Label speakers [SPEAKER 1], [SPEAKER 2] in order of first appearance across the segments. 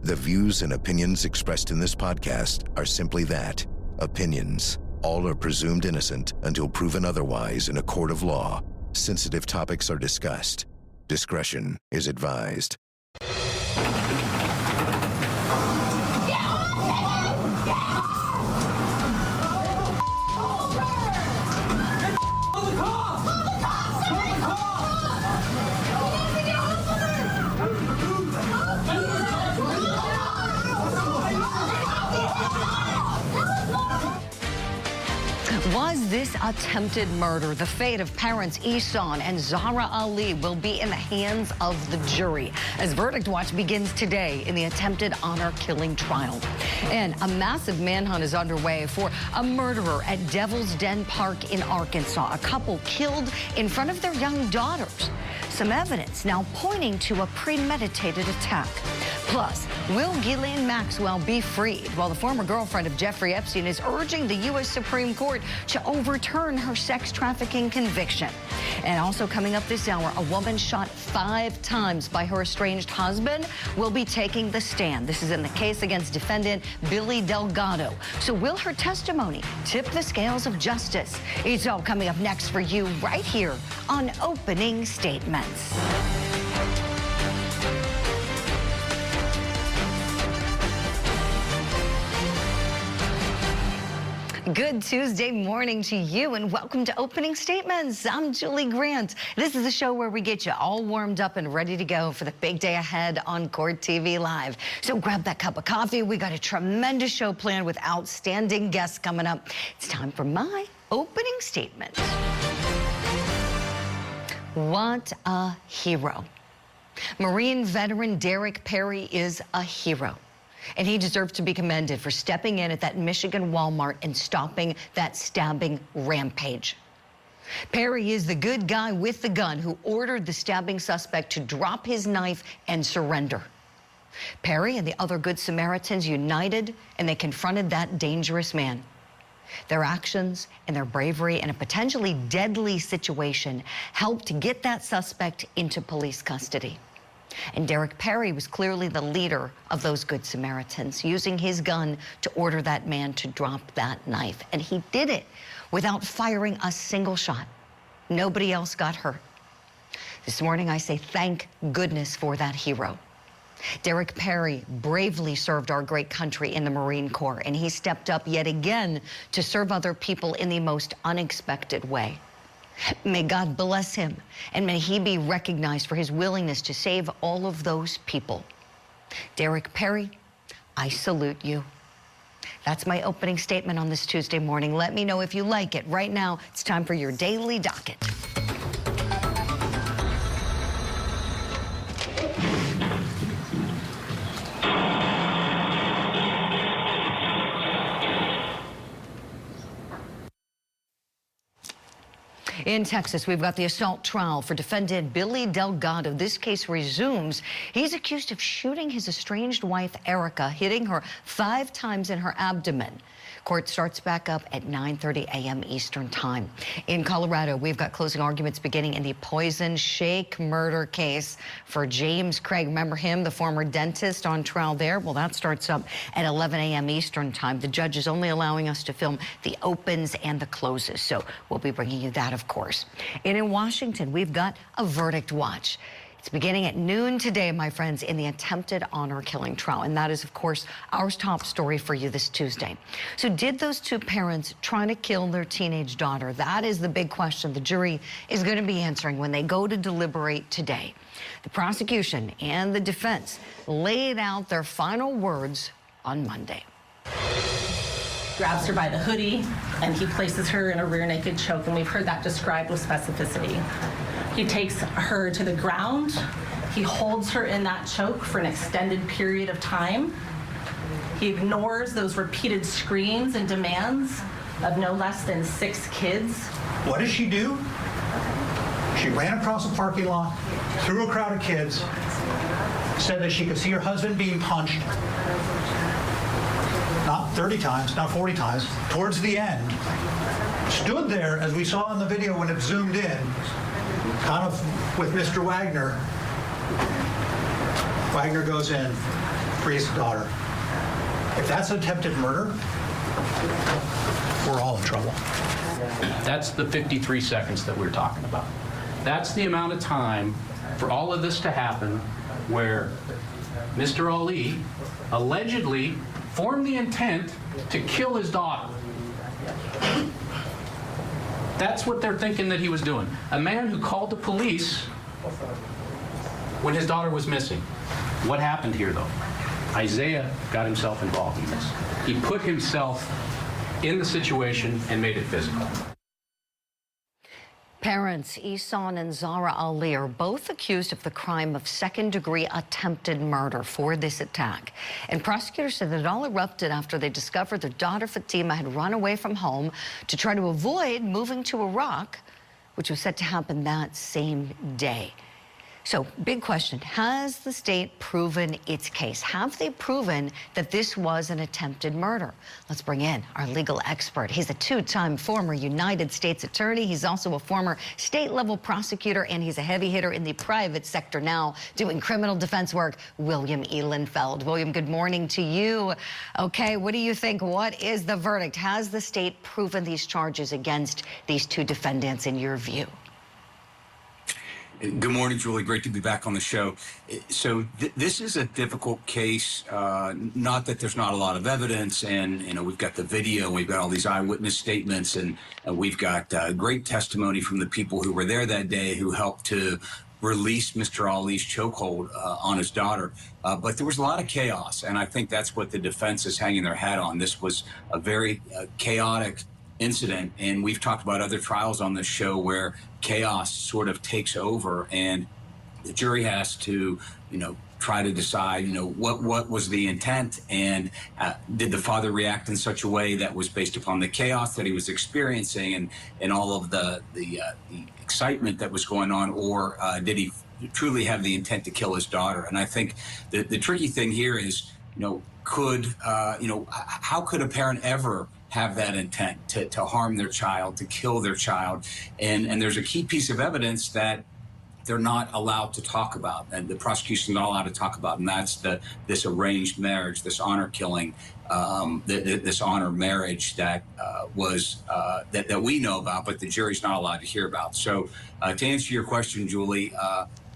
[SPEAKER 1] The views and opinions expressed in this podcast are simply that, opinions. All are presumed innocent until proven otherwise in a court of law. Sensitive topics are discussed. Discretion is advised.
[SPEAKER 2] Was this attempted murder? The fate of parents Ihsan and Zahraa Ali will be in the hands of the jury as Verdict Watch begins today in the attempted honor killing trial. And a massive manhunt is underway for a murderer at Devil's Den Park in Arkansas. A couple killed in front of their young daughters. Some evidence now pointing to a premeditated attack. Plus, will Ghislaine Maxwell be freed while the former girlfriend of Jeffrey Epstein is urging the U.S. Supreme Court to overturn her sex trafficking conviction? And also coming up this hour, a woman shot 5 times by her estranged husband will be taking the stand. This is in the case against defendant Billy Delgado. So will her testimony tip the scales of justice? It's all coming up next for you right here on Opening Statements. Good Tuesday morning to you and welcome to Opening Statements. I'm Julie Grant. This is the show where we get you all warmed up and ready to go for the big day ahead on Court TV Live. So grab that cup of coffee. We got a tremendous show planned with outstanding guests coming up. It's time for my opening statement. What a hero. Marine veteran Derek Perry is a hero. And he deserves to be commended for stepping in at that Michigan Walmart and stopping that stabbing rampage. Perry is the good guy with the gun who ordered the stabbing suspect to drop his knife and surrender. Perry and the other Good Samaritans united and they confronted that dangerous man. Their actions and their bravery in a potentially deadly situation helped get that suspect into police custody. And Derek Perry was clearly the leader of those Good Samaritans, using his gun to order that man to drop that knife. And he did it without firing a single shot. Nobody else got hurt. This morning, I say thank goodness for that hero. Derek Perry bravely served our great country in the Marine Corps, and he stepped up yet again to serve other people in the most unexpected way. May God bless him, and may he be recognized for his willingness to save all of those people. Derek Perry, I salute you. That's my opening statement on this Tuesday morning. Let me know if you like it. Right now, it's time for your daily docket. In Texas, we've got the assault trial for defendant Billy Delgado. This case resumes. He's accused of shooting his estranged wife, Erica, hitting her 5 times in her abdomen. Court starts back up at 9:30 a.m. Eastern Time. In Colorado, we've got closing arguments beginning in the Poison Shake murder case for James Craig. Remember him, the former dentist on trial there? Well, that starts up at 11 a.m. Eastern Time. The judge is only allowing us to film the opens and the closes, so we'll be bringing you that, of course. And in Washington, we've got a verdict watch. It's beginning at noon today, my friends, in the attempted honor killing trial. And that is, of course, our top story for you this Tuesday. So did those 2 parents try to kill their teenage daughter? That is the big question the jury is going to be answering when they go to deliberate today. The prosecution and the defense laid out their final words on Monday.
[SPEAKER 3] Grabs her by the hoodie, and he places her in a rear naked choke, and we've heard that described with specificity. He takes her to the ground. He holds her in that choke for an extended period of time. He ignores those repeated screams and demands of no less than 6 kids.
[SPEAKER 4] What does she do? She ran across a parking lot, through a crowd of kids, said that she could see her husband being punched. Not 30 times, not 40 times, towards the end. Stood there, as we saw in the video when it zoomed in, kind of with Mr. Wagner, Wagner goes in, frees the daughter. If that's attempted murder, we're all in trouble.
[SPEAKER 5] That's the 53 seconds that we're talking about. That's the amount of time for all of this to happen where Mr. Ali allegedly formed the intent to kill his daughter. That's what they're thinking that he was doing. A man who called the police when his daughter was missing. What happened here, though? Isaiah got himself involved in this. He put himself in the situation and made it physical.
[SPEAKER 2] Parents Ihsan and Zahraa Ali are both accused of the crime of second-degree attempted murder for this attack. And prosecutors said that it all erupted after they discovered their daughter Fatima had run away from home to try to avoid moving to Iraq, which was set to happen that same day. So, big question, has the state proven its case? Have they proven that this was an attempted murder? Let's bring in our legal expert. He's a two-time former United States attorney. He's also a former state-level prosecutor, and he's a heavy hitter in the private sector now, doing criminal defense work, William Ehlenfeld. William, good morning to you. Okay, what do you think? What is the verdict? Has the state proven these charges against these two defendants in your view?
[SPEAKER 6] Good morning, Julie. Great to be back on the show. So this is a difficult case. Not that there's not a lot of evidence, and we've got the video, we've got all these eyewitness statements, and we've got great testimony from the people who were there that day who helped to release Mr. Ali's chokehold on his daughter. But there was a lot of chaos, and I think that's what the defense is hanging their hat on. This was a very chaotic incident, and we've talked about other trials on this show where chaos sort of takes over, and the jury has to, try to decide, what was the intent, and did the father react in such a way that was based upon the chaos that he was experiencing and all of the excitement that was going on, or did he truly have the intent to kill his daughter? And I think the tricky thing here is, how could a parent ever have that intent to harm their child, to kill their child? And there's a key piece of evidence that they're not allowed to talk about, and the prosecution is not allowed to talk about, and that's this arranged marriage, this honor killing, this honor marriage that that we know about, but the jury's not allowed to hear about. So to answer your question, Julie,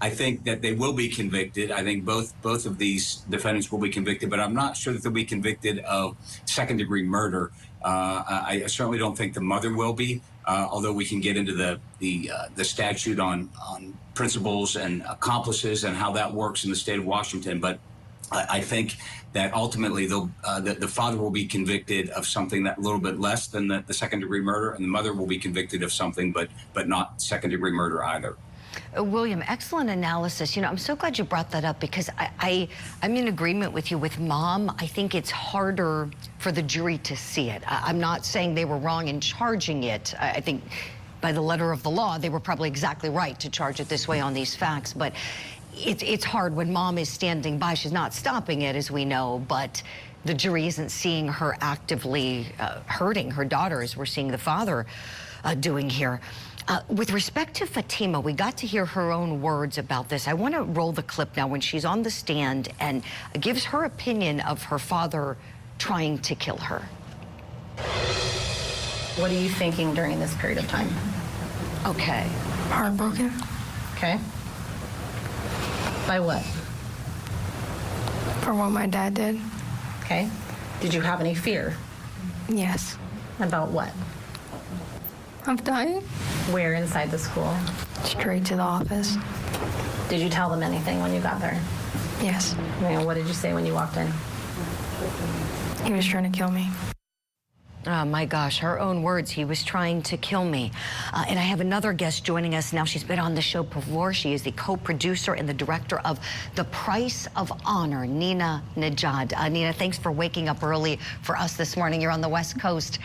[SPEAKER 6] I think that they will be convicted. I think both of these defendants will be convicted, but I'm not sure that they'll be convicted of second-degree murder. I certainly don't think the mother will be, although we can get into the statute on principals and accomplices and how that works in the state of Washington. But I think that ultimately the father will be convicted of something that a little bit less than the second-degree murder, and the mother will be convicted of something, but not second-degree murder either.
[SPEAKER 2] William, excellent analysis. I'm so glad you brought that up, because I'm in agreement with you. With Mom, I think it's harder for the jury to see it. I'm not saying they were wrong in charging it. I think by the letter of the law, they were probably exactly right to charge it this way on these facts. But it's hard when Mom is standing by. She's not stopping it, as we know, but the jury isn't seeing her actively hurting her daughter, as we're seeing the father doing here. With respect to Fatima, we got to hear her own words about this. I want to roll the clip now when she's on the stand and gives her opinion of her father trying to kill her.
[SPEAKER 3] What are you thinking during this period of time?
[SPEAKER 2] Okay.
[SPEAKER 7] Heartbroken.
[SPEAKER 3] Okay. By what?
[SPEAKER 7] For what my dad did.
[SPEAKER 3] Okay. Did you have any fear?
[SPEAKER 7] Yes.
[SPEAKER 3] About what?
[SPEAKER 7] Of dying.
[SPEAKER 3] Where inside the school?
[SPEAKER 7] Straight to the office.
[SPEAKER 3] Did you tell them anything when you got there?
[SPEAKER 7] Yes.
[SPEAKER 3] And what did you say when you walked in?
[SPEAKER 7] He was trying to kill me.
[SPEAKER 2] Oh, my gosh, her own words, he was trying to kill me. And I have another guest joining us now. She's been on the show before. She is the co-producer and the director of The Price of Honor, Nina Najad. Nina, thanks for waking up early for us this morning. You're on the West Coast.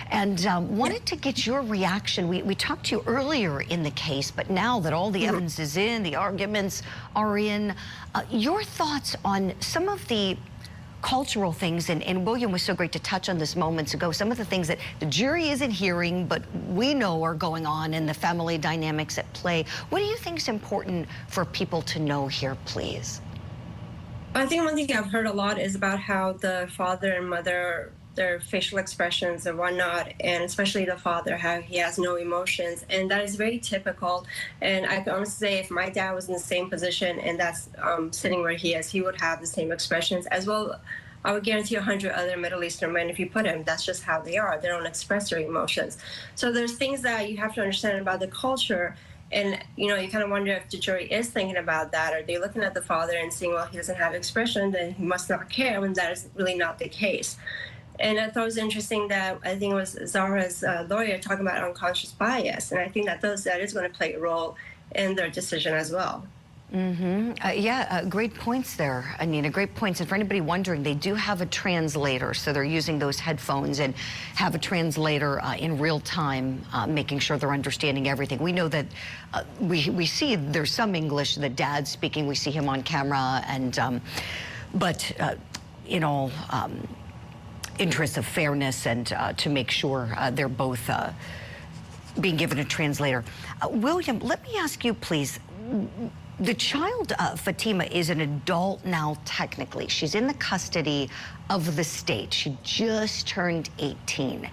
[SPEAKER 2] And wanted to get your reaction. We talked to you earlier in the case, but now that all the evidence is in, the arguments are in, your thoughts on some of the cultural things, and William was so great to touch on this moments ago, some of the things that the jury isn't hearing, but we know are going on, and the family dynamics at play. What do you think is important for people to know here, please?
[SPEAKER 8] I think one thing I've heard a lot is about how the father and mother, their facial expressions and whatnot, and especially the father, how he has no emotions, and that is very typical. And I can honestly say, if my dad was in the same position and that's sitting where he is, he would have the same expressions as well. I would guarantee 100 other Middle Eastern men, if you put him, that's just how they are. They don't express their emotions. So there's things that you have to understand about the culture. And, you know, you kind of wonder if the jury is thinking about that. Are they looking at the father and seeing, well, he doesn't have expression, then he must not care, when that is really not the case. And I thought it was interesting that I think it was Zahra's lawyer talking about unconscious bias. And I think that is going to play a role in their decision as well.
[SPEAKER 2] Great points there, Anina, great points. And for anybody wondering, they do have a translator, so they're using those headphones and have a translator in real time, making sure they're understanding everything. We know that we see there's some English, the dad's speaking, we see him on camera, and but in all interests of fairness and to make sure they're both being given a translator. William, let me ask you, please. The child, Fatima, is an adult now, technically. She's in the custody of the state. She just turned 18.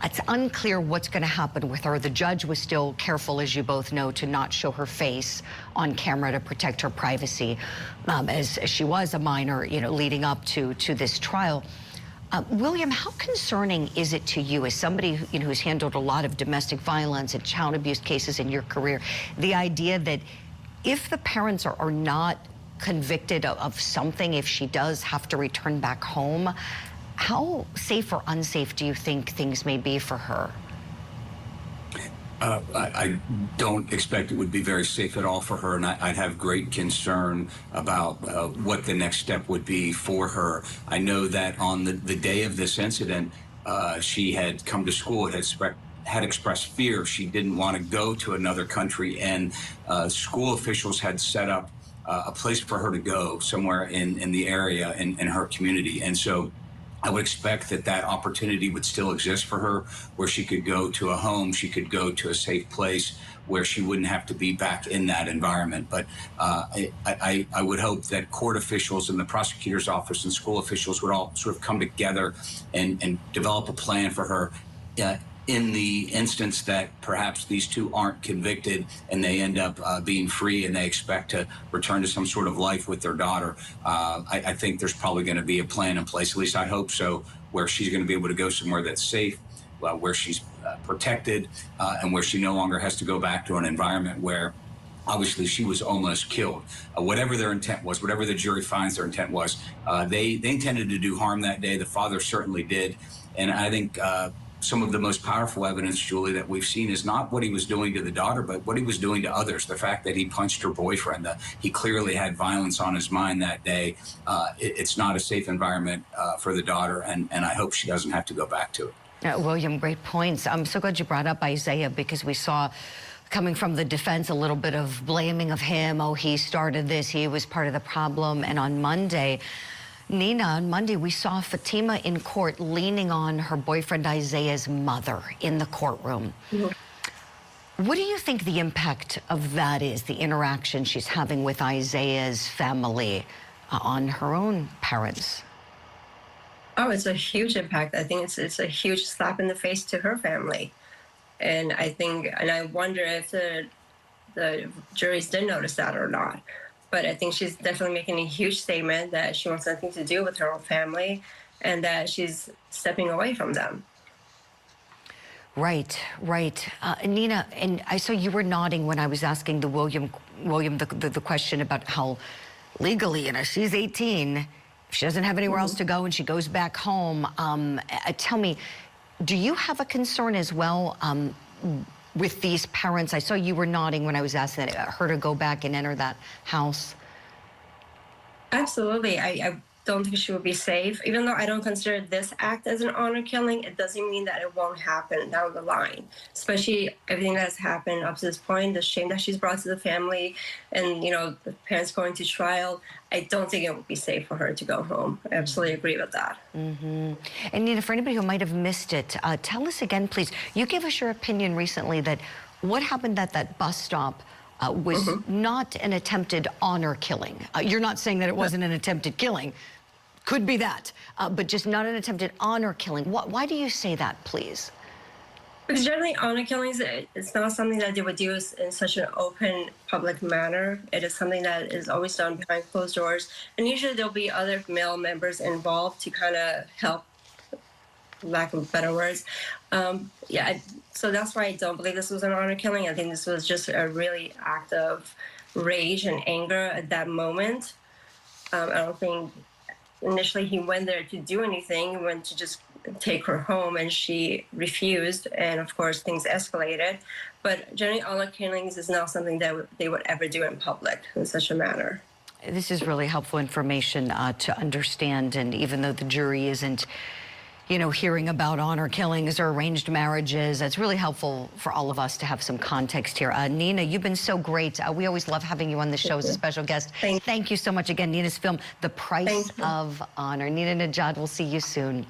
[SPEAKER 2] It's unclear what's going to happen with her. The judge was still careful, as you both know, to not show her face on camera to protect her privacy, as she was a minor, you know, leading up to this trial. William, how concerning is it to you, as somebody who's handled a lot of domestic violence and child abuse cases in your career, the idea that if the parents are not convicted of something, if she does have to return back home, how safe or unsafe do you think things may be for her?
[SPEAKER 6] I don't expect it would be very safe at all for her, and I'd have great concern about what the next step would be for her. I know that on the day of this incident, she had come to school, had expressed fear. She didn't want to go to another country, and school officials had set up a place for her to go somewhere in the area, in her community. And so I would expect that opportunity would still exist for her, where she could go to a home, she could go to a safe place where she wouldn't have to be back in that environment. But I would hope that court officials and the prosecutor's office and school officials would all sort of come together and develop a plan for her in the instance that perhaps these two aren't convicted and they end up being free and they expect to return to some sort of life with their daughter. I think there's probably going to be a plan in place, at least I hope so, where she's going to be able to go somewhere that's safe, where she's protected, and where she no longer has to go back to an environment where obviously she was almost killed. Whatever their intent was, whatever the jury finds their intent was, they intended to do harm that day. The father certainly did. And I think some of the most powerful evidence, Julie, that we've seen is not what he was doing to the daughter, but what he was doing to others. The fact that he punched her boyfriend, he clearly had violence on his mind that day. It's not a safe environment for the daughter, and I hope she doesn't have to go back to it.
[SPEAKER 2] William, great points. I'm so glad you brought up Isaiah, because we saw coming from the defense a little bit of blaming of him. Oh, he started this, he was part of the problem. And on Monday, Nina, on Monday, we saw Fatima in court leaning on her boyfriend Isaiah's mother in the courtroom. Mm-hmm. What do you think the impact of that is, the interaction she's having with Isaiah's family on her own parents?
[SPEAKER 8] Oh, it's a huge impact. I think it's a huge slap in the face to her family. And I wonder if the juries did notice that or not. But I think she's definitely making a huge statement that she wants nothing to do with her own family and that she's stepping away from them.
[SPEAKER 2] Right. Nina, and I saw you were nodding when I was asking William the question about how legally, she's 18, if she doesn't have anywhere else to go and she goes back home. Tell me, do you have a concern as well with these parents? I saw you were nodding when I was asking her to go back and enter that house.
[SPEAKER 8] Absolutely. I don't think she would be safe. Even though I don't consider this act as an honor killing, it doesn't mean that it won't happen down the line. Especially everything that's happened up to this point, the shame that she's brought to the family, and the parents going to trial. I don't think it would be safe for her to go home. I absolutely agree with that.
[SPEAKER 2] Mm-hmm. And Nina, for anybody who might have missed it, tell us again, please. You gave us your opinion recently that what happened at that bus stop was not an attempted honor killing. You're not saying that it wasn't an attempted killing. Could be that, but just not an attempted honor killing. Why do you say that, please?
[SPEAKER 8] Because generally, honor killings, it's not something that they would do in such an open, public manner. It is something that is always done behind closed doors. And usually there'll be other male members involved to kind of help, lack of better words. So that's why I don't believe this was an honor killing. I think this was just a really act of rage and anger at that moment. I don't think initially he went there to do anything. He went to just take her home, and she refused, and of course things escalated. But generally, honor killings is not something that they would ever do in public in such a manner.
[SPEAKER 2] This is really helpful information to understand, and even though the jury isn't, you know, hearing about honor killings or arranged marriages, it's really helpful for all of us to have some context here. Nina, you've been so great. We always love having you on the show as a special guest. Thank you so much. Again, Nina's film, The Price of Honor. Nina Najad, we'll see you soon.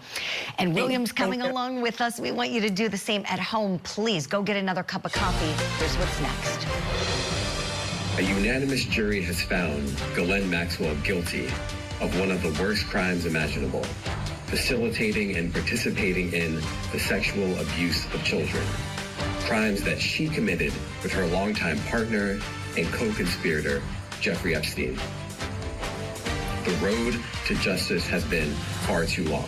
[SPEAKER 2] And William's coming along with us. We want you to do the same at home. Please go get another cup of coffee. Here's what's next.
[SPEAKER 9] A unanimous jury has found Ghislaine Maxwell guilty of one of the worst crimes imaginable: facilitating and participating in the sexual abuse of children. Crimes that she committed with her longtime partner and co-conspirator, Jeffrey Epstein. The road to justice has been far too long.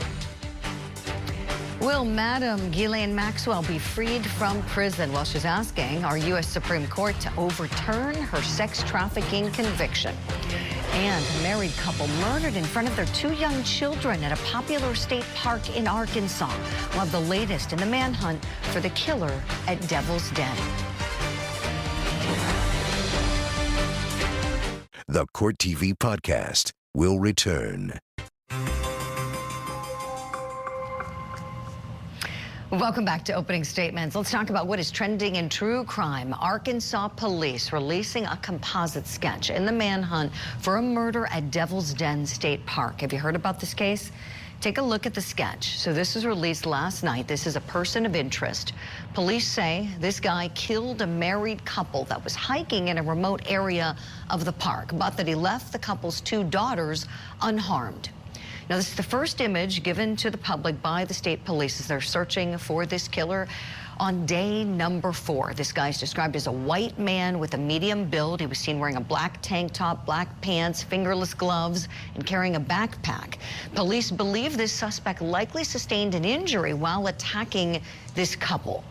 [SPEAKER 2] Will Madam Ghislaine Maxwell be freed from prison? Well, she's asking our U.S. Supreme Court to overturn her sex trafficking conviction. And a married couple murdered in front of their 2 young children at a popular state park in Arkansas. We'll have the latest in the manhunt for the killer at Devil's Den.
[SPEAKER 1] The Court TV podcast will return.
[SPEAKER 2] Welcome back to Opening Statements. Let's talk about what is trending in true crime. Arkansas police releasing a composite sketch in the manhunt for a murder at Devil's Den State Park. Have you heard about this case? Take a look at the sketch. So this was released last night. This is a person of interest. Police say this guy killed a married couple that was hiking in a remote area of the park, but that he left the couple's 2 daughters unharmed. Now, this is the first image given to the public by the state police as they're searching for this killer on day number 4. This guy's described as a white man with a medium build. He was seen wearing a black tank top, black pants, fingerless gloves, and carrying a backpack. Police believe this suspect likely sustained an injury while attacking this couple.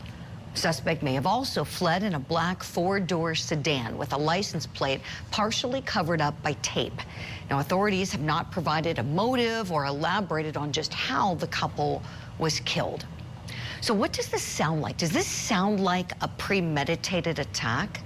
[SPEAKER 2] Suspect may have also fled in a black 4-door sedan with a license plate partially covered up by tape. Now, authorities have not provided a motive or elaborated on just how the couple was killed. So what does this sound like? Does this sound like a premeditated attack?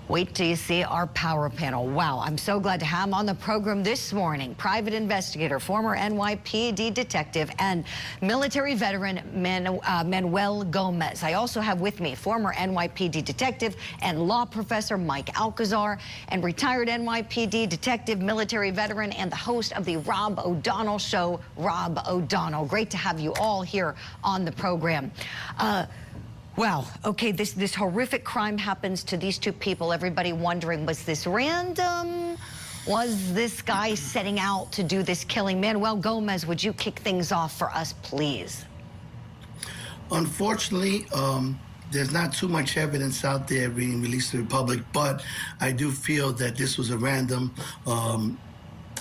[SPEAKER 2] Wait till you see our power panel. Wow, I'm so glad to have him on the program this morning. Private investigator, former NYPD detective, and military veteran Manuel Gomez. I also have with me former NYPD detective and law professor Mike Alcazar, and retired NYPD detective, military veteran, and the host of the Rob O'Donnell Show, Rob O'Donnell. Great to have you all here on the program. Wow, okay, this horrific crime happens to these 2 people. Everybody wondering, was this random? Was this guy setting out to do this killing? Manuel Gomez, would you kick things off for us, please?
[SPEAKER 10] Unfortunately, there's not too much evidence out there being released to the public, but I do feel that this was a random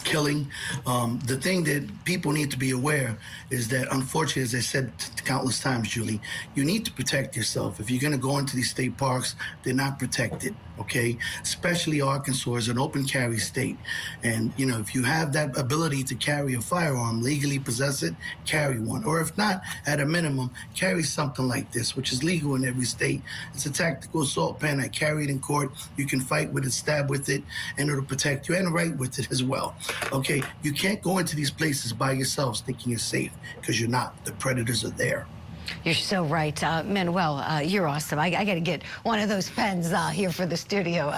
[SPEAKER 10] killing. The thing that people need to be aware is that, unfortunately, as I said countless times, Julie, you need to protect yourself. If you're going to go into these state parks, they're not protected, okay? Especially Arkansas is an open carry state. And, you know, if you have that ability to carry a firearm, legally possess it, carry one. Or if not, at a minimum, carry something like this, which is legal in every state. It's a tactical assault pen. I carry it in court. You can fight with it, stab with it, and it'll protect you, and write with it as well. Okay, you can't go into these places by yourselves thinking you're safe, because you're not. The predators are there.
[SPEAKER 2] You're so right. Manuel, you're awesome. I got to get one of those pens here for the studio.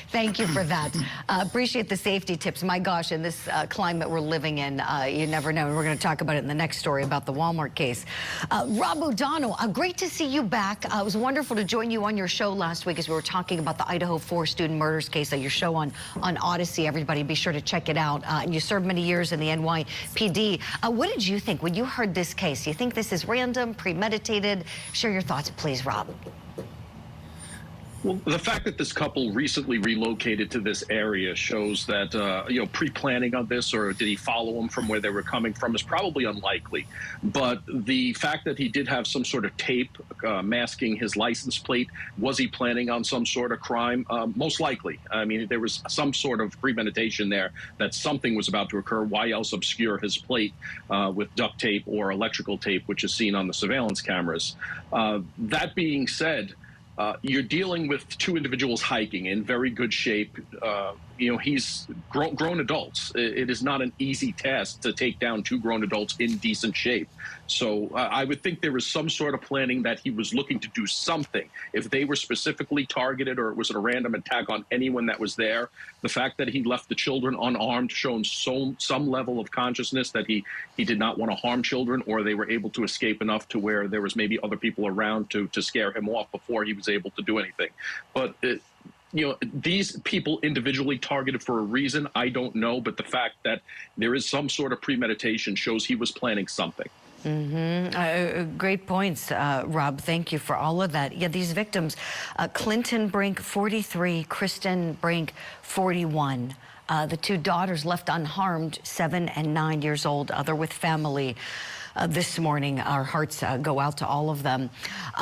[SPEAKER 2] Thank you for that. Appreciate the safety tips. My gosh, in this climate we're living in, you never know. We're going to talk about it in the next story about the Walmart case. Rob O'Donnell, great to see you back. It was wonderful to join you on your show last week as we were talking about the Idaho 4 student murders case. Your show on Odyssey. Everybody be sure to check it out. And you served many years in the NYPD. What did you think when you heard this case? You think this is random, premeditated? Share your thoughts, please, Rob.
[SPEAKER 11] Well, the fact that this couple recently relocated to this area shows that, pre-planning on this, or did he follow them from where they were coming from, is probably unlikely. But the fact that he did have some sort of tape masking his license plate, was he planning on some sort of crime? Most likely. I mean, there was some sort of premeditation there that something was about to occur. Why else obscure his plate with duct tape or electrical tape, which is seen on the surveillance cameras? That being said, you're dealing with two individuals hiking in very good shape. He's grown adults. It is not an easy task to take down two grown adults in decent shape. So I would think there was some sort of planning that he was looking to do something. If they were specifically targeted, or was it a random attack on anyone that was there, the fact that he left the children unarmed shows some level of consciousness that he did not want to harm children, or they were able to escape enough to where there was maybe other people around to scare him off before he was able to do anything. But these people individually targeted for a reason, I don't know, but the fact that there is some sort of premeditation shows he was planning something.
[SPEAKER 2] Great points, Rob. Thank you for all of that. Yeah, these victims, Clinton Brink, 43, Kristen Brink, 41. The two daughters left unharmed, 7 and 9 years old, other with family. This morning, our hearts go out to all of them.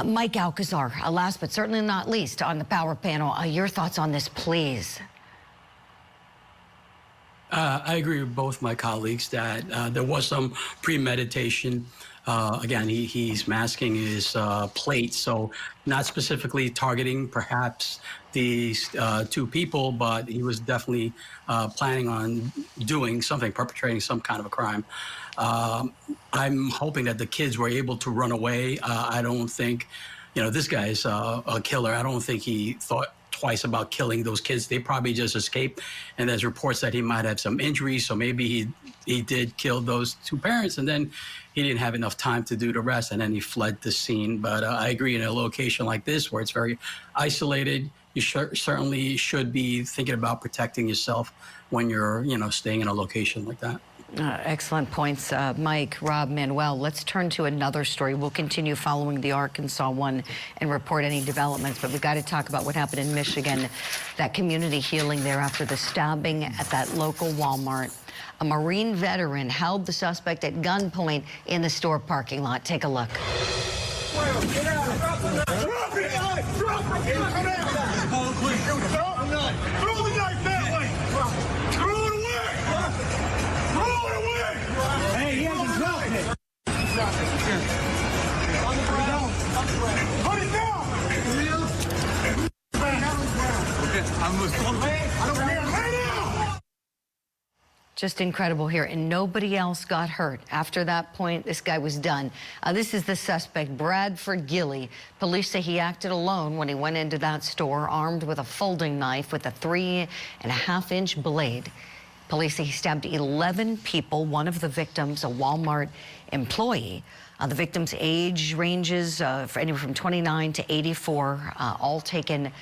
[SPEAKER 2] Mike Alcazar, last but certainly not least on the power panel, your thoughts on this, please.
[SPEAKER 12] I agree with both my colleagues that there was some premeditation. Again, he's masking his plate, so not specifically targeting perhaps these two people, but he was definitely planning on doing something, perpetrating some kind of a crime. I'm hoping that the kids were able to run away. I don't think, this guy's a killer. I don't think he thought twice about killing those kids. They probably just escaped, and there's reports that he might have some injuries, so maybe he did kill those two parents, and then he didn't have enough time to do the rest, and then he fled the scene. But I agree, in a location like this where it's very isolated, you certainly should be thinking about protecting yourself when you're staying in a location like that.
[SPEAKER 2] Excellent points, Mike, Rob, Manuel. Let's turn to another story. We'll continue following the Arkansas one and report any developments, but we've got to talk about what happened in Michigan, that community healing there after the stabbing at that local Walmart. A Marine veteran held the suspect at gunpoint in the store parking lot. Take a look. Just incredible here, and nobody else got hurt. After that point, this guy was done. This is the suspect, Bradford Gilley. Police say he acted alone when he went into that store, armed with a folding knife with a 3.5-inch blade. Police say he stabbed 11 people, one of the victims, a Walmart employee. The victim's age ranges for anywhere from 29 to 84, all taken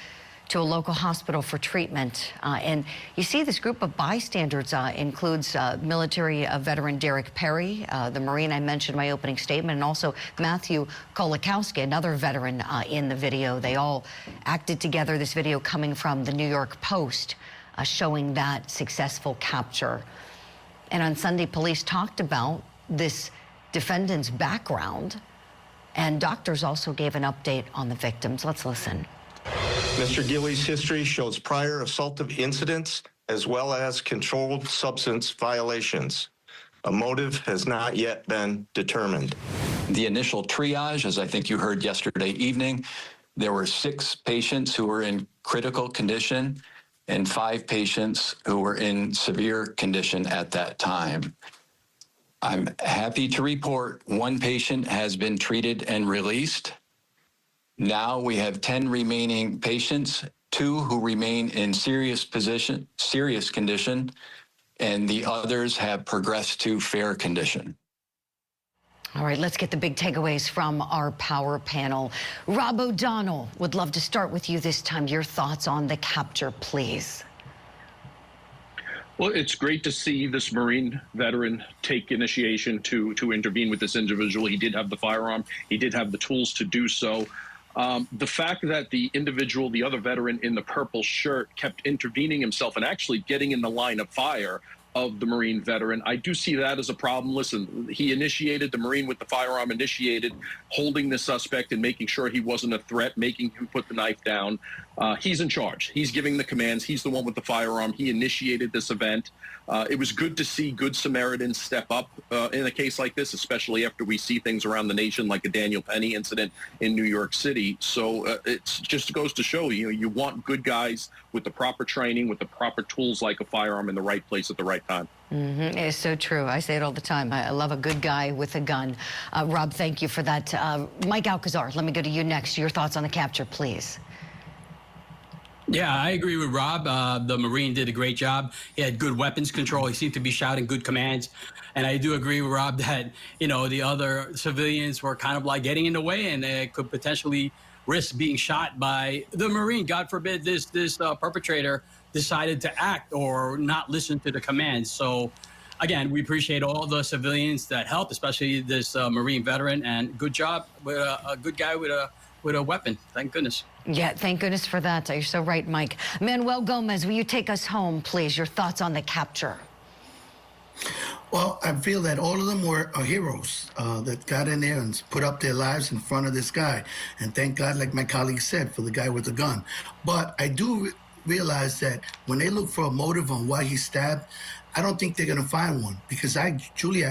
[SPEAKER 2] to a local hospital for treatment. And you see this group of bystanders includes military veteran Derek Perry, the Marine I mentioned in my opening statement, and also Matthew Kolakowski, another veteran in the video. They all acted together. This video coming from the New York Post, showing that successful capture. And on Sunday, police talked about this defendant's background, and doctors also gave an update on the victims. Let's listen.
[SPEAKER 13] Mr. Gilley's history shows prior assaultive incidents as well as controlled substance violations. A motive has not yet been determined.
[SPEAKER 14] The initial triage, as I think you heard yesterday evening, there were 6 patients who were in critical condition and 5 patients who were in severe condition at that time. I'm happy to report one patient has been treated and released. Now we have 10 remaining patients, 2 who remain in serious condition, and the others have progressed to fair condition.
[SPEAKER 2] All right, let's get the big takeaways from our power panel. Rob O'Donnell, would love to start with you this time. Your thoughts on the capture, please.
[SPEAKER 11] Well, it's great to see this Marine veteran take initiation to intervene with this individual. He did have the firearm. He did have the tools to do so. The fact that the individual, the other veteran in the purple shirt, kept intervening himself and actually getting in the line of fire of the Marine veteran, I do see that as a problem. Listen, he initiated, the Marine with the firearm initiated holding the suspect and making sure he wasn't a threat, making him put the knife down. He's in charge. He's giving the commands. He's the one with the firearm. He initiated this event. It was good to see good Samaritans step up in a case like this, especially after we see things around the nation like a Daniel Penny incident in New York City. So it just goes to show, you want good guys with the proper training, with the proper tools like a firearm in the right place at the right time.
[SPEAKER 2] Mm-hmm. It's so true. I say it all the time. I love a good guy with a gun. Rob, thank you for that. Mike Alcazar, let me go to you next. Your thoughts on the capture, please.
[SPEAKER 12] Yeah, I agree with Rob. The Marine did a great job. He had good weapons control. He seemed to be shouting good commands. And I do agree with Rob that, the other civilians were kind of like getting in the way, and they could potentially risk being shot by the Marine. God forbid this perpetrator decided to act or not listen to the commands. So, again, we appreciate all the civilians that helped, especially this Marine veteran, and good job with a good guy with a weapon. Thank goodness.
[SPEAKER 2] Yeah, thank goodness for that. You're so right, Mike. Manuel Gomez, will you take us home, please? Your thoughts on the capture.
[SPEAKER 10] Well, I feel that all of them were heroes that got in there and put up their lives in front of this guy. And thank God, like my colleague said, for the guy with the gun. But I do realize that when they look for a motive on why he stabbed, I don't think they're going to find one. Because I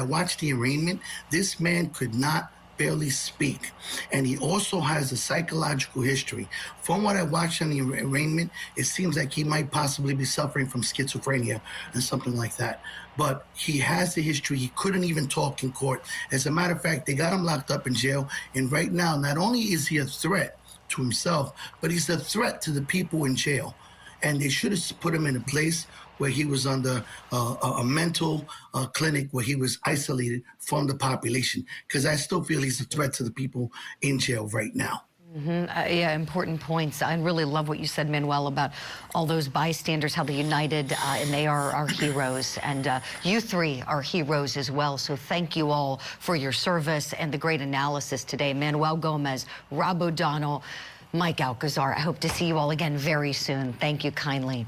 [SPEAKER 10] watched the arraignment. This man could not barely speak. And he also has a psychological history. From what I watched on the arraignment, it seems like he might possibly be suffering from schizophrenia or something like that. But he has the history. He couldn't even talk in court. As a matter of fact, they got him locked up in jail. And right now, not only is he a threat to himself, but he's a threat to the people in jail. And they should have put him in a place where he was under a mental clinic where he was isolated from the population, because I still feel he's a threat to the people in jail right now.
[SPEAKER 2] Mm-hmm. Yeah, important points. I really love what you said, Manuel, about all those bystanders, how they united, and they are our heroes. And you three are heroes as well. So thank you all for your service and the great analysis today. Manuel Gomez, Rob O'Donnell, Mike Alcazar. I hope to see you all again very soon. Thank you kindly.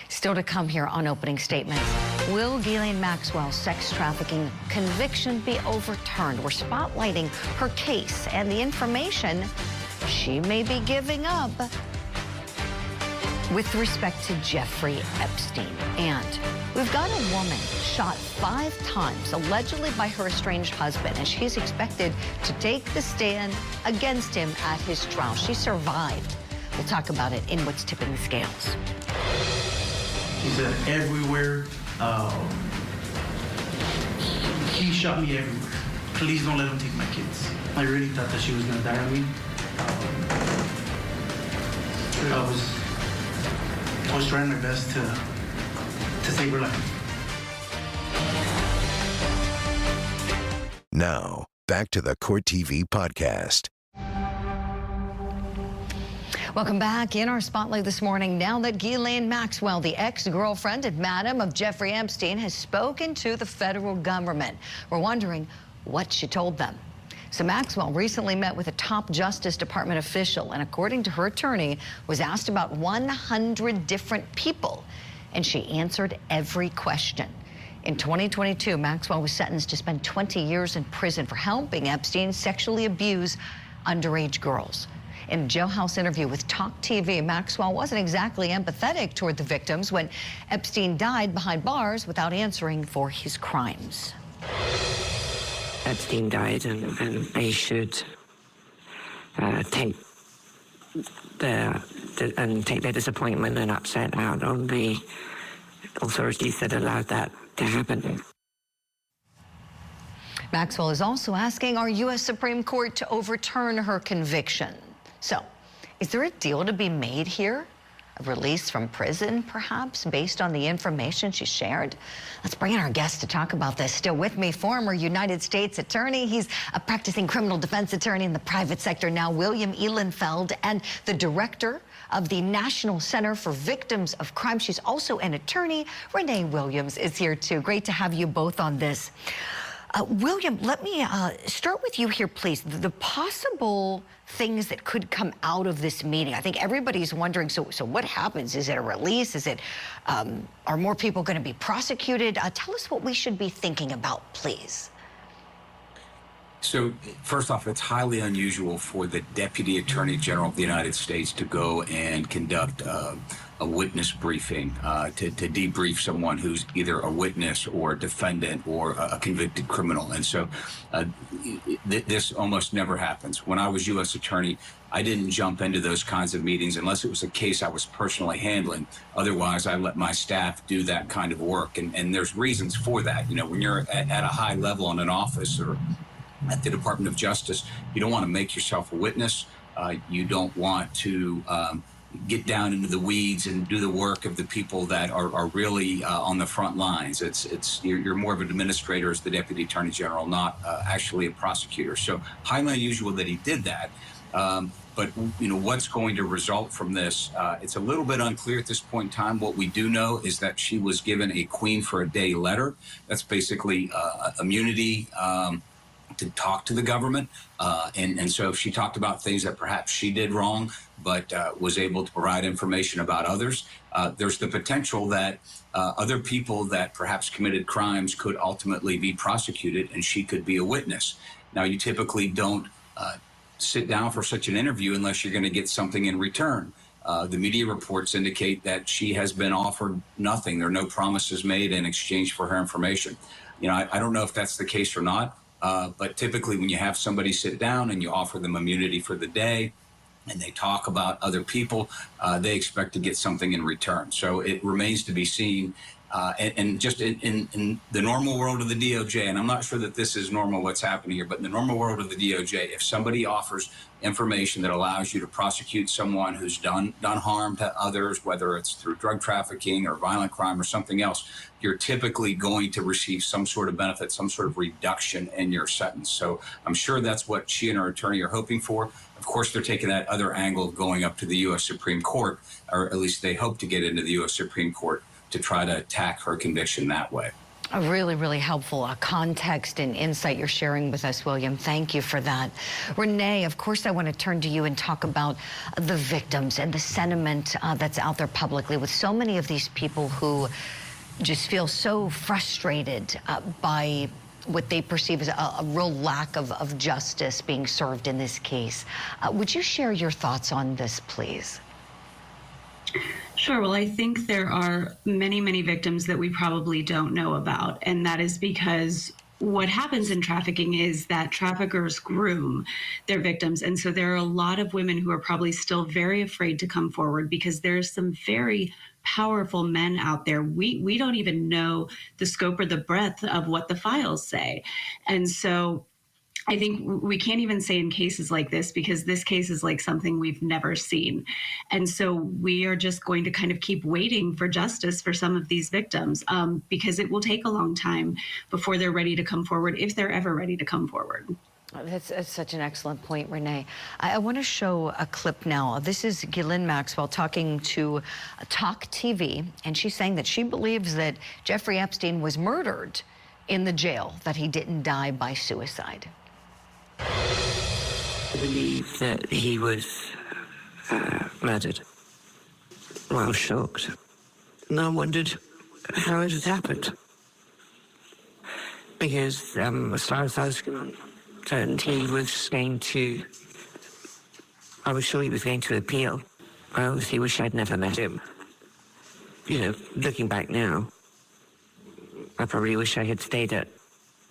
[SPEAKER 2] Still to come here on opening statements. Will Ghislaine Maxwell's sex trafficking conviction be overturned? We're spotlighting her case and the information she may be giving up with respect to Jeffrey Epstein. And we've got a woman shot 5 times, allegedly by her estranged husband, and she's expected to take the stand against him at his trial. She survived. We'll talk about it in What's Tipping the Scales.
[SPEAKER 15] He's everywhere. He shot me everywhere. Please don't let him take my kids. I really thought that she was gonna die on me. I was trying my best to save her life.
[SPEAKER 1] Now, back to the Court TV podcast.
[SPEAKER 2] Welcome back. In our spotlight this morning, now that Ghislaine Maxwell, the ex-girlfriend and madam of Jeffrey Epstein, has spoken to the federal government, we're wondering what she told them. So Maxwell recently met with a top Justice Department official, and according to her attorney, was asked about 100 different people, and she answered every question. In 2022, Maxwell was sentenced to spend 20 years in prison for helping Epstein sexually abuse underage girls. In a jailhouse interview with Talk TV, Maxwell wasn't exactly empathetic toward the victims when Epstein died behind bars without answering for his crimes.
[SPEAKER 16] Epstein died, and they should take their disappointment and upset out on the authorities that allowed that to happen.
[SPEAKER 2] Maxwell is also asking our U.S. Supreme Court to overturn her conviction. So, is there a deal to be made here? A release from prison, perhaps, based on the information she shared? Let's bring in our guest to talk about this. Still with me, former United States attorney. He's a practicing criminal defense attorney in the private sector now, William Ehlenfeld, and the director of the National Center for Victims of Crime. She's also an attorney. Renee Williams is here, too. Great to have you both on this. William, let me start with you here, please. The possible things that could come out of this meeting. I think everybody's wondering, so what happens? Is it a release? Is it, are more people going to be prosecuted? Tell us what we should be thinking about, please.
[SPEAKER 6] So, first off, it's highly unusual for the Deputy Attorney General of the United States to go and conduct a witness briefing to debrief someone who's either a witness or a defendant or a convicted criminal. And so this almost never happens. When I was U.S. Attorney, I didn't jump into those kinds of meetings unless it was a case I was personally handling. Otherwise, I let my staff do that kind of work. And there's reasons for that. You know, when you're at a high level in an office or at the Department of Justice, you don't want to make yourself a witness. You don't want to get down into the weeds and do the work of the people that are really on the front lines. You're more of an administrator as the Deputy Attorney General, not actually a prosecutor. So highly unusual that he did that. But you know what's going to result from this? It's a little bit unclear at this point in time. What we do know is that she was given a Queen for a Day letter. That's basically immunity to talk to the government. And so if she talked about things that perhaps she did wrong, but was able to provide information about others, there's the potential that other people that perhaps committed crimes could ultimately be prosecuted and she could be a witness. Now, you typically don't sit down for such an interview unless you're going to get something in return. The media reports indicate that she has been offered nothing. There are no promises made in exchange for her information. You know, I don't know if that's the case or not. But typically when you have somebody sit down and you offer them immunity for the day and they talk about other people, they expect to get something in return. So it remains to be seen. And just in the normal world of the DOJ, and I'm not sure that this is normal what's happening here, but in the normal world of the DOJ, if somebody offers information that allows you to prosecute someone who's done harm to others, whether it's through drug trafficking or violent crime or something else, you're typically going to receive some sort of benefit, some sort of reduction in your sentence. So I'm sure that's what she and her attorney are hoping for. Of course, they're taking that other angle of going up to the U.S. Supreme Court, or at least they hope to get into the U.S. Supreme Court to try to attack her conviction that way.
[SPEAKER 2] A really, really helpful context and insight you're sharing with us, William. Thank you for that. Renee, of course, I want to turn to you and talk about the victims and the sentiment that's out there publicly with so many of these people who just feel so frustrated by what they perceive as a real lack of justice being served in this case. Would you share your thoughts on this, please?
[SPEAKER 17] Sure. Well, I think there are many, many victims that we probably don't know about. And that is because what happens in trafficking is that traffickers groom their victims. And so there are a lot of women who are probably still very afraid to come forward because there's some very powerful men out there. We don't even know the scope or the breadth of what the files say. And so I think we can't even say in cases like this because this case is like something we've never seen. And so we are just going to kind of keep waiting for justice for some of these victims because it will take a long time before they're ready to come forward, if they're ever ready to come forward.
[SPEAKER 2] That's such an excellent point, Renee. I want to show a clip now. This is Ghislaine Maxwell talking to Talk TV, and she's saying that she believes that Jeffrey Epstein was murdered in the jail, that he didn't die by suicide.
[SPEAKER 16] I believe that he was murdered. Well, I was shocked. And I wondered how it had happened. Because as far as I was concerned, he was going to... I was sure he was going to appeal. I obviously wish I'd never met him. You know, looking back now, I probably wish I had stayed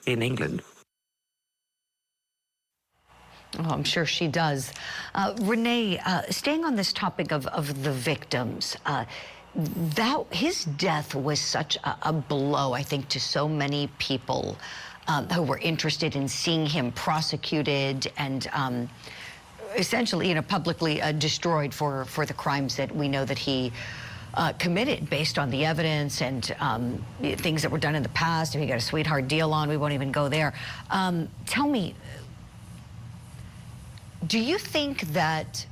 [SPEAKER 16] in England.
[SPEAKER 2] Oh, I'm sure she does. Renee, staying on this topic of the victims, his death was such a blow, I think, to so many people who were interested in seeing him prosecuted and essentially, you know, publicly destroyed for the crimes that we know that he committed based on the evidence and things that were done in the past. If he got a sweetheart deal on, we won't even go there. Tell me, do you think that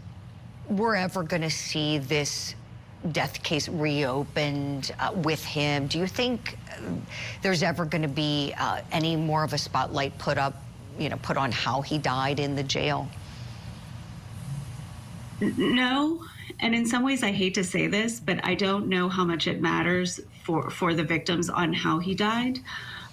[SPEAKER 2] we're ever going to see this death case reopened with him? Do you think there's ever going to be any more of a spotlight put on how he died in the jail?
[SPEAKER 17] No. And in some ways, I hate to say this, but I don't know how much it matters for the victims on how he died.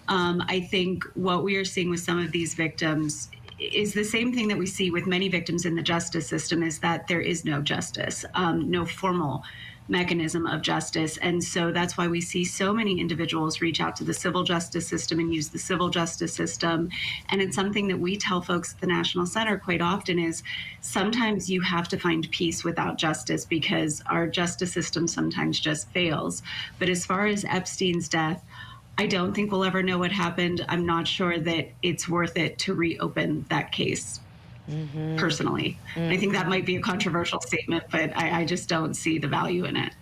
[SPEAKER 17] I think what we are seeing with some of these victims is the same thing that we see with many victims in the justice system, is that there is no justice, no formal mechanism of justice. And so that's why we see so many individuals reach out to the civil justice system and use the civil justice system. And it's something that we tell folks at the National Center quite often is sometimes you have to find peace without justice because our justice system sometimes just fails. But as far as Epstein's death, I don't think we'll ever know what happened. I'm not sure that it's worth it to reopen that case. Personally. I think that might be a controversial statement, but I just don't see the value in it.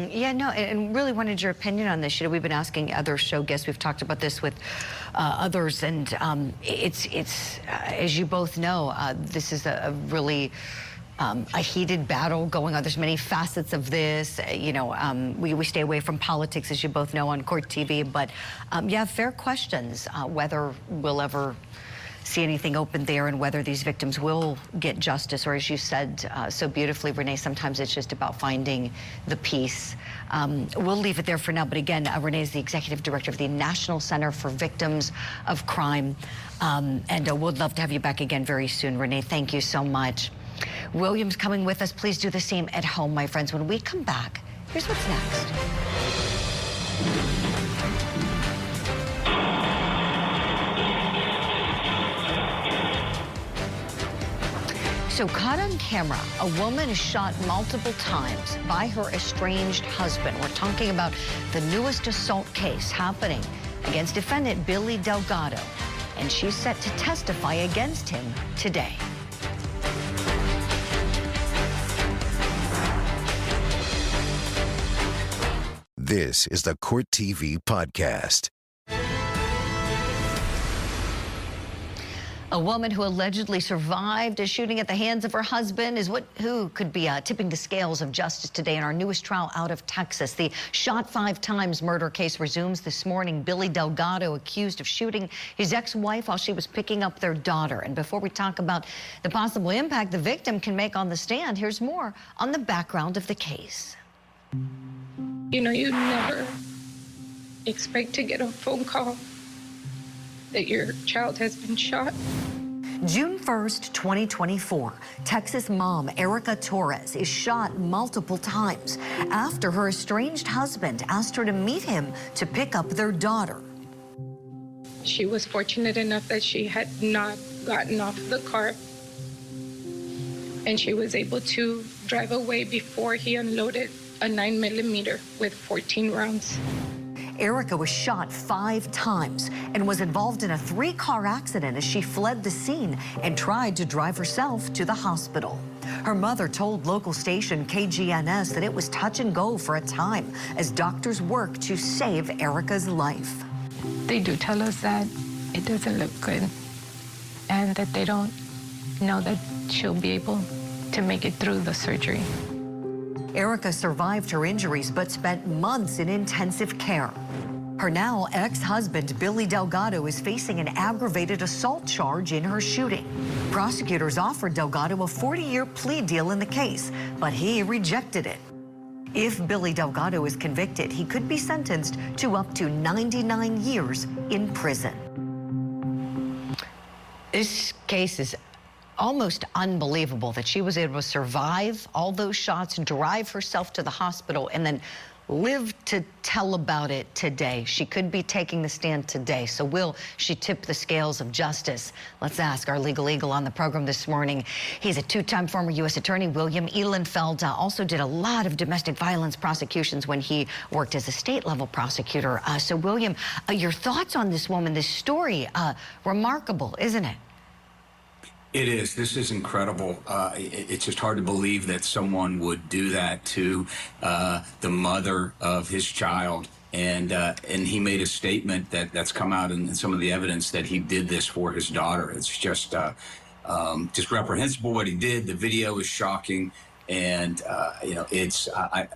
[SPEAKER 2] Yeah, no, and really wanted your opinion on this. You know, we've been asking other show guests. We've talked about this with others, and it's as you both know, this is a really a heated battle going on. There's many facets of this. You know, we stay away from politics, as you both know, on Court TV. But yeah, fair questions whether we'll ever see anything open there and whether these victims will get justice, or as you said so beautifully, Renee, sometimes it's just about finding the peace. We'll leave it there for now, but again, Renee is the executive director of the National Center for Victims of Crime, and we'd love to have you back again very soon. Renee, thank you so much. William's coming with us. Please do the same at home, my friends. When we come back, here's what's next. So caught on camera, a woman is shot multiple times by her estranged husband. We're talking about the newest assault case happening against defendant Billy Delgado, and she's set to testify against him today.
[SPEAKER 1] This is the Court TV podcast.
[SPEAKER 2] A woman who allegedly survived a shooting at the hands of her husband is who could be tipping the scales of justice today in our newest trial out of Texas. The shot 5 times murder case resumes this morning. Billy Delgado accused of shooting his ex-wife while she was picking up their daughter. And before we talk about the possible impact the victim can make on the stand, here's more on the background of the case.
[SPEAKER 18] You know, you never expect to get a phone call that your child has been shot.
[SPEAKER 2] June 1st, 2024, Texas mom Erica Torres is shot multiple times after her estranged husband asked her to meet him to pick up their daughter.
[SPEAKER 18] She was fortunate enough that she had not gotten off the car, and she was able to drive away before he unloaded a 9mm with 14 rounds.
[SPEAKER 2] Erica was shot 5 times and was involved in a 3-car accident as she fled the scene and tried to drive herself to the hospital. Her mother told local station KGNS that it was touch and go for a time as doctors worked to save Erica's life.
[SPEAKER 18] They do tell us that it doesn't look good and that they don't know that she'll be able to make it through the surgery.
[SPEAKER 2] Erica survived her injuries but spent months in intensive care. Her now ex-husband, Billy Delgado, is facing an aggravated assault charge in her shooting. Prosecutors offered Delgado a 40-year plea deal in the case, but he rejected it. If Billy Delgado is convicted, he could be sentenced to up to 99 years in prison. This case is almost unbelievable that she was able to survive all those shots, drive herself to the hospital, and then live to tell about it today. She could be taking the stand today. So will she tip the scales of justice? Let's ask our legal eagle on the program this morning. He's a two-time former U.S. attorney. William Ehlenfeld also did a lot of domestic violence prosecutions when he worked as a state-level prosecutor. So William, your thoughts on this woman, this story, remarkable, isn't it?
[SPEAKER 6] It is. This is incredible. It's just hard to believe that someone would do that to the mother of his child. And he made a statement that's come out in some of the evidence that he did this for his daughter. It's just reprehensible what he did. The video is shocking. And, I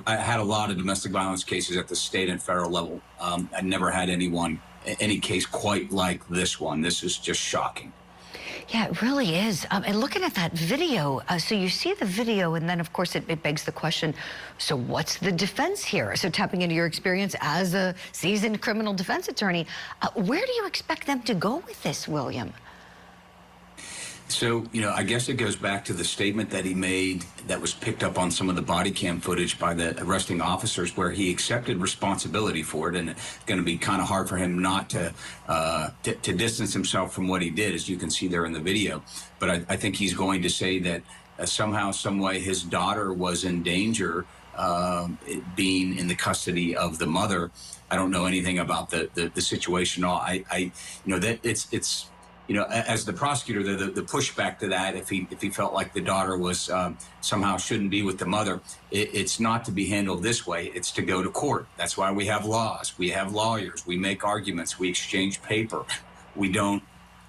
[SPEAKER 6] had a lot of domestic violence cases at the state and federal level. I never had any case quite like this one. This is just shocking.
[SPEAKER 2] Yeah, it really is. And looking at that video, so you see the video, and then, of course, it begs the question, so what's the defense here? So tapping into your experience as a seasoned criminal defense attorney, where do you expect them to go with this, William?
[SPEAKER 6] So, I guess it goes back to the statement that he made that was picked up on some of the body cam footage by the arresting officers, where he accepted responsibility for it. And it's going to be kind of hard for him not to distance himself from what he did, as you can see there in the video. But I think he's going to say that somehow, some way, his daughter was in danger being in the custody of the mother. I don't know anything about the situation at all. As the prosecutor, the pushback to that, if he felt like the daughter was somehow shouldn't be with the mother, it's not to be handled this way. It's to go to court. That's why we have laws. We have lawyers. We make arguments. We exchange paper. We don't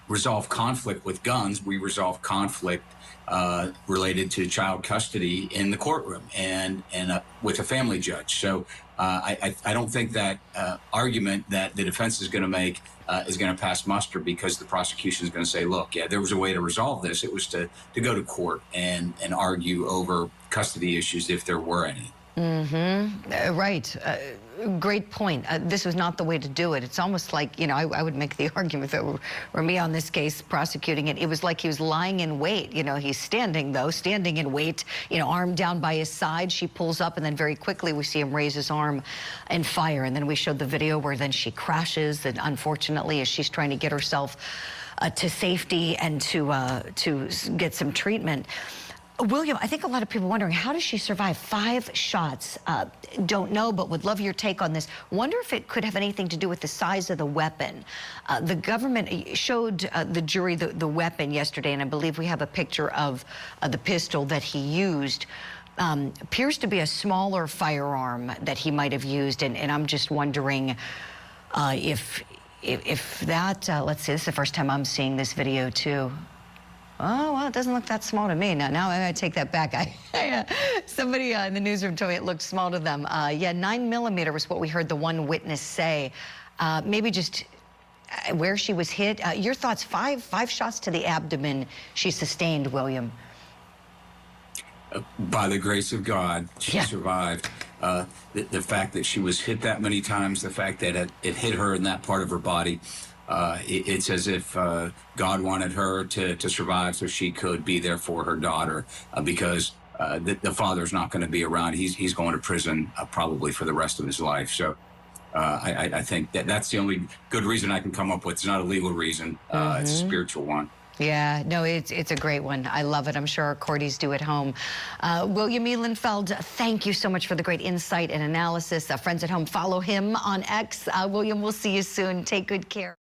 [SPEAKER 6] resolve conflict with guns. We resolve conflict related to child custody in the courtroom and with a family judge. So I don't think that argument that the defense is going to make is going to pass muster, because the prosecution is going to say, look, yeah, there was a way to resolve this. It was to go to court and argue over custody issues if there were any.
[SPEAKER 2] Mm-hmm. Right. Great point. This was not the way to do it. It's almost like, I would make the argument that were me on this case prosecuting it. It was like he was lying in wait. He's standing in wait, arm down by his side. She pulls up, and then very quickly we see him raise his arm and fire. And then we showed the video where then she crashes, and unfortunately, as she's trying to get herself to safety and to get some treatment. William, I think a lot of people wondering, how does she survive 5 shots? Don't know, but would love your take on this. Wonder if it could have anything to do with the size of the weapon. The government showed the jury the weapon yesterday, and I believe we have a picture of the pistol that he used. Appears to be a smaller firearm that he might have used, and I'm just wondering if that, let's see, this is the first time I'm seeing this video too. Oh, well, it doesn't look that small to me. Now I take that back. Somebody in the newsroom told me it looked small to them. Yeah, 9mm was what we heard the one witness say. Maybe just where she was hit. Your thoughts, five shots to the abdomen she sustained, William.
[SPEAKER 6] By the grace of God, she survived. The fact that she was hit that many times, the fact that it hit her in that part of her body, it's as if God wanted her to survive so she could be there for her daughter, because the father's not going to be around. He's going to prison probably for the rest of his life. So I think that's the only good reason I can come up with. It's not a legal reason. It's a spiritual one.
[SPEAKER 2] Yeah, no, it's a great one. I love it. I'm sure our courties do at home. William Ehlenfeld, thank you so much for the great insight and analysis. Friends at home, follow him on X. William, we'll see you soon. Take good care.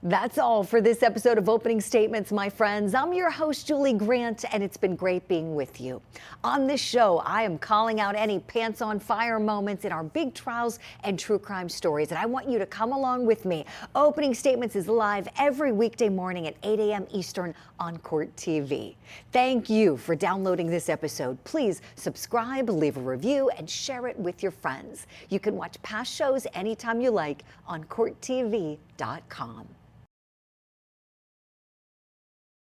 [SPEAKER 2] That's all for this episode of Opening Statements, my friends. I'm your host, Julie Grant, and it's been great being with you. On this show, I am calling out any pants on fire moments in our big trials and true crime stories, and I want you to come along with me. Opening Statements is live every weekday morning at 8 a.m. Eastern on Court TV. Thank you for downloading this episode. Please subscribe, leave a review, and share it with your friends. You can watch past shows anytime you like on CourtTV.com.